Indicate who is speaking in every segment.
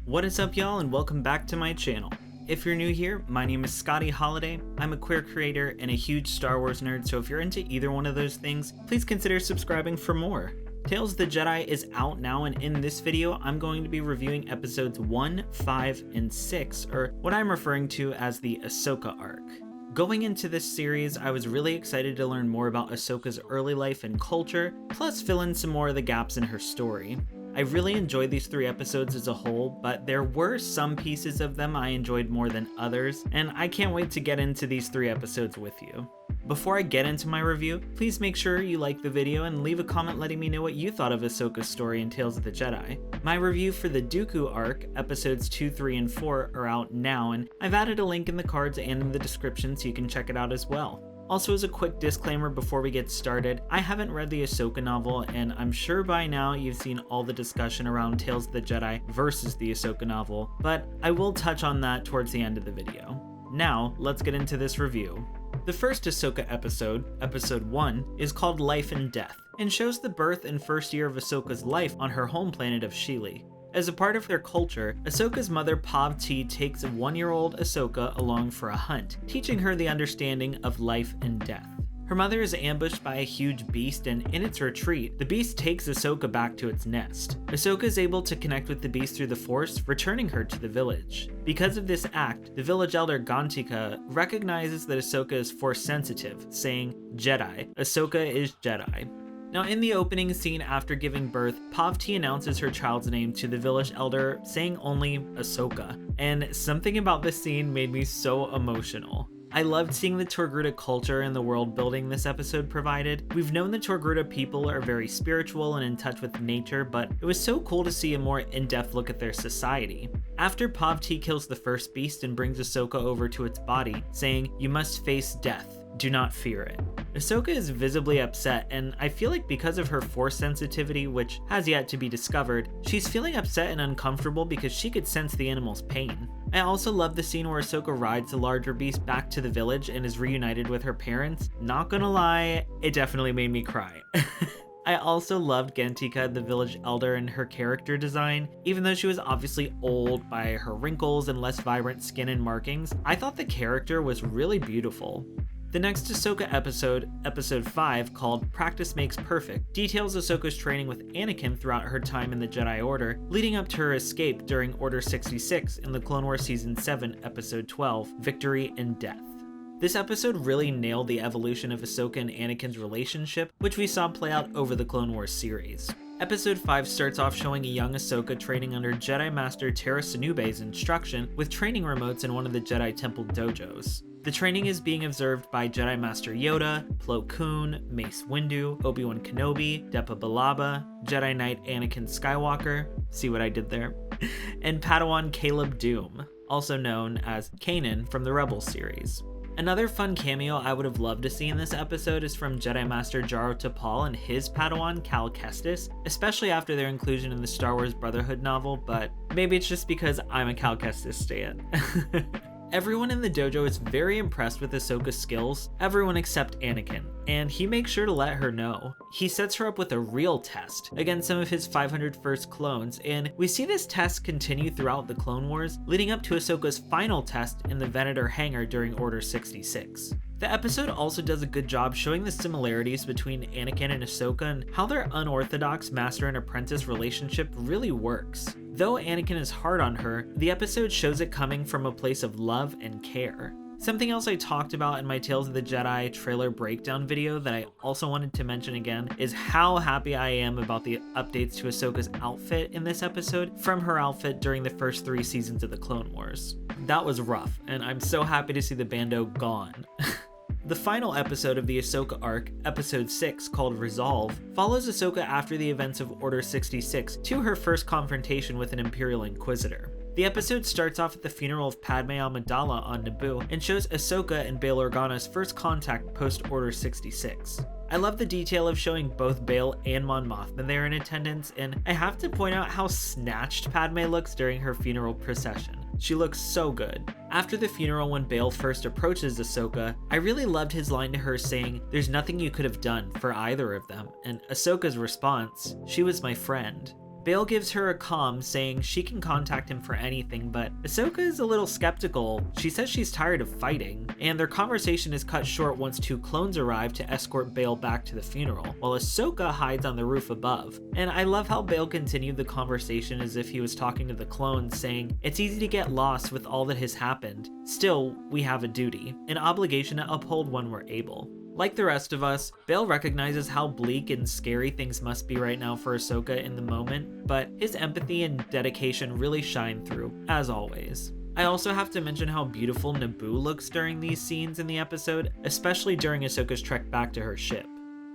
Speaker 1: What is up, y'all, and welcome back to my channel. If you're new here, my name is Scotty Holiday. I'm a queer creator and a huge Star Wars nerd, so if you're into either one of those things, please consider subscribing for more. Tales of the Jedi is out now, and in this video, I'm going to be reviewing episodes 1, 5, and 6, or what I'm referring to as the Ahsoka Arc. Going into this series, I was really excited to learn more about Ahsoka's early life and culture, plus fill in some more of the gaps in her story. I really enjoyed these 3 episodes as a whole, but there were some pieces of them I enjoyed more than others, and I can't wait to get into these 3 episodes with you. Before I get into my review, please make sure you like the video and leave a comment letting me know what you thought of Ahsoka's story in Tales of the Jedi. My review for the Dooku arc, episodes 2, 3, and 4 are out now, and I've added a link in the cards and in the description so you can check it out as well. Also, as a quick disclaimer before we get started, I haven't read the Ahsoka novel, and I'm sure by now you've seen all the discussion around Tales of the Jedi versus the Ahsoka novel, but I will touch on that towards the end of the video. Now, let's get into this review. The first Ahsoka episode, episode 1, is called Life and Death, and shows the birth and first year of Ahsoka's life on her home planet of Sheely. As a part of their culture, Ahsoka's mother Pav-Ti takes a 1-year-old Ahsoka along for a hunt, teaching her the understanding of life and death. Her mother is ambushed by a huge beast, and in its retreat, the beast takes Ahsoka back to its nest. Ahsoka is able to connect with the beast through the Force, returning her to the village. Because of this act, the village elder Gantika recognizes that Ahsoka is Force sensitive, saying, "Jedi, Ahsoka is Jedi." Now, in the opening scene after giving birth, Pav-Ti announces her child's name to the village elder, saying only Ahsoka, and something about this scene made me so emotional. I loved seeing the Togruta culture and the world building this episode provided. We've known the Togruta people are very spiritual and in touch with nature, but it was so cool to see a more in-depth look at their society. After Pav-Ti kills the first beast and brings Ahsoka over to its body, saying, "You must face death. Do not fear it." Ahsoka is visibly upset, and I feel like because of her Force sensitivity, which has yet to be discovered, she's feeling upset and uncomfortable because she could sense the animal's pain. I also love the scene where Ahsoka rides the larger beast back to the village and is reunited with her parents. Not gonna lie, it definitely made me cry. I also loved Gantika, the village elder, and her character design. Even though she was obviously old by her wrinkles and less vibrant skin and markings, I thought the character was really beautiful. The next Ahsoka episode, episode 5, called Practice Makes Perfect, details Ahsoka's training with Anakin throughout her time in the Jedi Order, leading up to her escape during Order 66 in the Clone Wars Season 7, Episode 12, Victory and Death. This episode really nailed the evolution of Ahsoka and Anakin's relationship, which we saw play out over the Clone Wars series. Episode 5 starts off showing a young Ahsoka training under Jedi Master Tera Sinube's instruction with training remotes in one of the Jedi Temple dojos. The training is being observed by Jedi Master Yoda, Plo Koon, Mace Windu, Obi-Wan Kenobi, Depa Billaba, Jedi Knight Anakin Skywalker, see what I did there, and Padawan Caleb Doom, also known as Kanan from the Rebels series. Another fun cameo I would have loved to see in this episode is from Jedi Master Jaro Tapal and his Padawan Cal Kestis, especially after their inclusion in the Star Wars Brotherhood novel, but maybe it's just because I'm a Cal Kestis stan. Everyone in the dojo is very impressed with Ahsoka's skills, everyone except Anakin, and he makes sure to let her know. He sets her up with a real test against some of his 501st clones, and we see this test continue throughout the Clone Wars, leading up to Ahsoka's final test in the Venator hangar during Order 66. The episode also does a good job showing the similarities between Anakin and Ahsoka and how their unorthodox master and apprentice relationship really works. Though Anakin is hard on her, the episode shows it coming from a place of love and care. Something else I talked about in my Tales of the Jedi trailer breakdown video that I also wanted to mention again is how happy I am about the updates to Ahsoka's outfit in this episode from her outfit during the first 3 seasons of the Clone Wars. That was rough, and I'm so happy to see the bando gone. The final episode of the Ahsoka arc, episode 6, called Resolve, follows Ahsoka after the events of Order 66 to her first confrontation with an Imperial Inquisitor. The episode starts off at the funeral of Padme Amidala on Naboo and shows Ahsoka and Bail Organa's first contact post-Order 66. I love the detail of showing both Bail and Mon Mothma there in attendance, and I have to point out how snatched Padme looks during her funeral procession. She looks so good. After the funeral, when Bail first approaches Ahsoka, I really loved his line to her saying, "There's nothing you could have done for either of them," and Ahsoka's response, "She was my friend." Bail gives her a comm saying she can contact him for anything, but Ahsoka is a little skeptical. She says she's tired of fighting, and their conversation is cut short once 2 clones arrive to escort Bail back to the funeral, while Ahsoka hides on the roof above. And I love how Bail continued the conversation as if he was talking to the clones, saying, "It's easy to get lost with all that has happened. Still, we have a duty, an obligation to uphold when we're able." Like the rest of us, Bail recognizes how bleak and scary things must be right now for Ahsoka in the moment, but his empathy and dedication really shine through, as always. I also have to mention how beautiful Naboo looks during these scenes in the episode, especially during Ahsoka's trek back to her ship.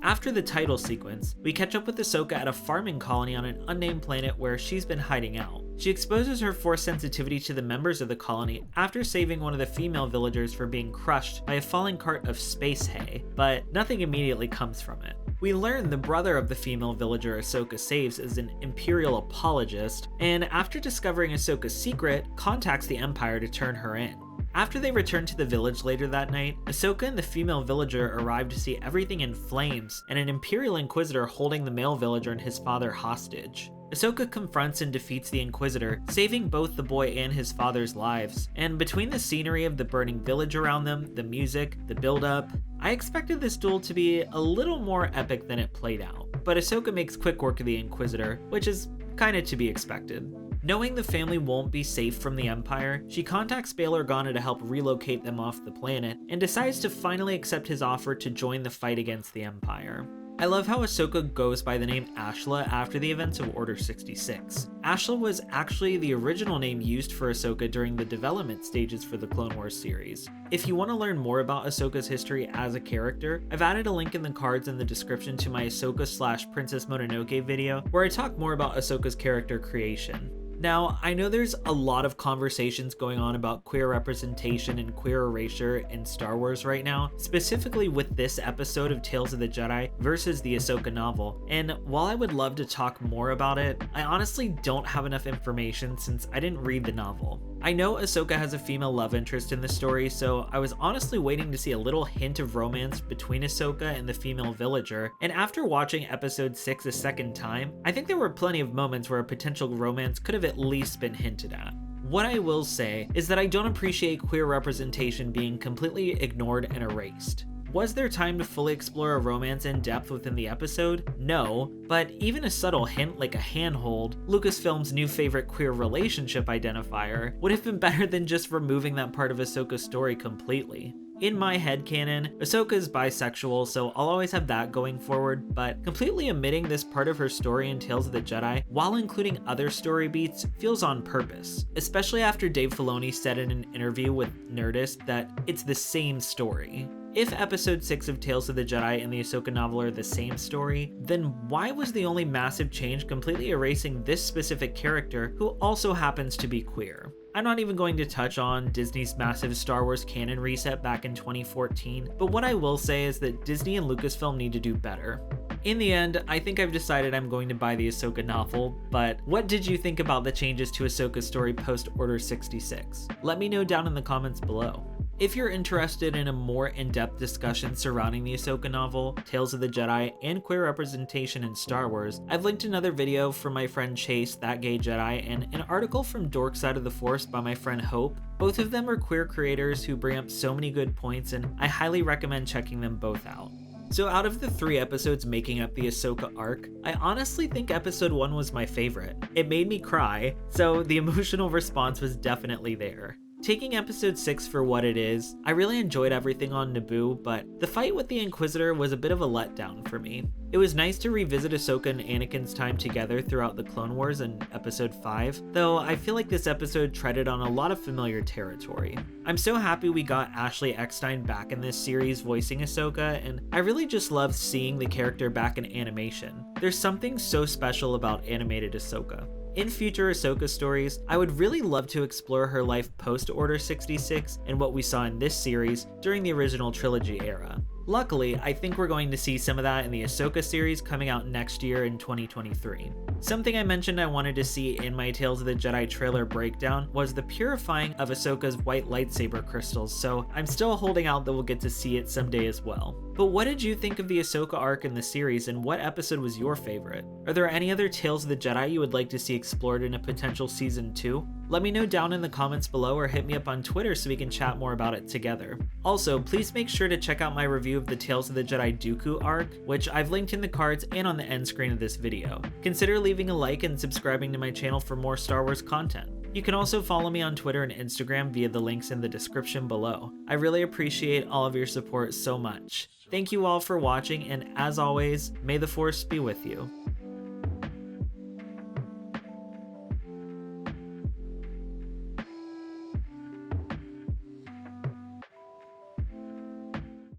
Speaker 1: After the title sequence, we catch up with Ahsoka at a farming colony on an unnamed planet where she's been hiding out. She exposes her force sensitivity to the members of the colony after saving one of the female villagers from being crushed by a falling cart of space hay, but nothing immediately comes from it. We learn the brother of the female villager Ahsoka saves is an Imperial apologist, and after discovering Ahsoka's secret, contacts the Empire to turn her in. After they return to the village later that night, Ahsoka and the female villager arrive to see everything in flames and an Imperial Inquisitor holding the male villager and his father hostage. Ahsoka confronts and defeats the Inquisitor, saving both the boy and his father's lives, and between the scenery of the burning village around them, the music, the build-up, I expected this duel to be a little more epic than it played out, but Ahsoka makes quick work of the Inquisitor, which is kinda to be expected. Knowing the family won't be safe from the Empire, she contacts Bail Organa to help relocate them off the planet, and decides to finally accept his offer to join the fight against the Empire. I love how Ahsoka goes by the name Ashla after the events of Order 66. Ashla was actually the original name used for Ahsoka during the development stages for the Clone Wars series. If you want to learn more about Ahsoka's history as a character, I've added a link in the cards in the description to my Ahsoka/Princess Mononoke video, where I talk more about Ahsoka's character creation. Now, I know there's a lot of conversations going on about queer representation and queer erasure in Star Wars right now, specifically with this episode of Tales of the Jedi versus the Ahsoka novel, and while I would love to talk more about it, I honestly don't have enough information since I didn't read the novel. I know Ahsoka has a female love interest in the story, so I was honestly waiting to see a little hint of romance between Ahsoka and the female villager, and after watching episode 6 a second time, I think there were plenty of moments where a potential romance could have at least been hinted at. What I will say is that I don't appreciate queer representation being completely ignored and erased. Was there time to fully explore a romance in depth within the episode? No, but even a subtle hint like a handhold, Lucasfilm's new favorite queer relationship identifier, would have been better than just removing that part of Ahsoka's story completely. In my headcanon, Ahsoka is bisexual, so I'll always have that going forward, but completely omitting this part of her story in Tales of the Jedi, while including other story beats, feels on purpose, especially after Dave Filoni said in an interview with Nerdist that it's the same story. If episode 6 of Tales of the Jedi and the Ahsoka novel are the same story, then why was the only massive change completely erasing this specific character who also happens to be queer? I'm not even going to touch on Disney's massive Star Wars canon reset back in 2014, but what I will say is that Disney and Lucasfilm need to do better. In the end, I think I've decided I'm going to buy the Ahsoka novel, but what did you think about the changes to Ahsoka's story post Order 66? Let me know down in the comments below. If you're interested in a more in-depth discussion surrounding the Ahsoka novel, Tales of the Jedi, and queer representation in Star Wars, I've linked another video from my friend Chase, That Gay Jedi, and an article from Dorkside of the Force by my friend Hope. Both of them are queer creators who bring up so many good points, and I highly recommend checking them both out. So out of the 3 episodes making up the Ahsoka arc, I honestly think episode 1 was my favorite. It made me cry, so the emotional response was definitely there. Taking episode 6 for what it is, I really enjoyed everything on Naboo, but the fight with the Inquisitor was a bit of a letdown for me. It was nice to revisit Ahsoka and Anakin's time together throughout the Clone Wars in episode 5, though I feel like this episode treaded on a lot of familiar territory. I'm so happy we got Ashley Eckstein back in this series voicing Ahsoka, and I really just loved seeing the character back in animation. There's something so special about animated Ahsoka. In future Ahsoka stories, I would really love to explore her life post Order 66 and what we saw in this series during the original trilogy era. Luckily, I think we're going to see some of that in the Ahsoka series coming out next year in 2023. Something I mentioned I wanted to see in my Tales of the Jedi trailer breakdown was the purifying of Ahsoka's white lightsaber crystals, so I'm still holding out that we'll get to see it someday as well. But what did you think of the Ahsoka arc in the series, and what episode was your favorite? Are there any other Tales of the Jedi you would like to see explored in a potential season 2? Let me know down in the comments below or hit me up on Twitter so we can chat more about it together. Also, please make sure to check out my review of the Tales of the Jedi Dooku arc, which I've linked in the cards and on the end screen of this video. Consider leaving a like and subscribing to my channel for more Star Wars content. You can also follow me on Twitter and Instagram via the links in the description below. I really appreciate all of your support so much. Thank you all for watching, and as always, may the Force be with you.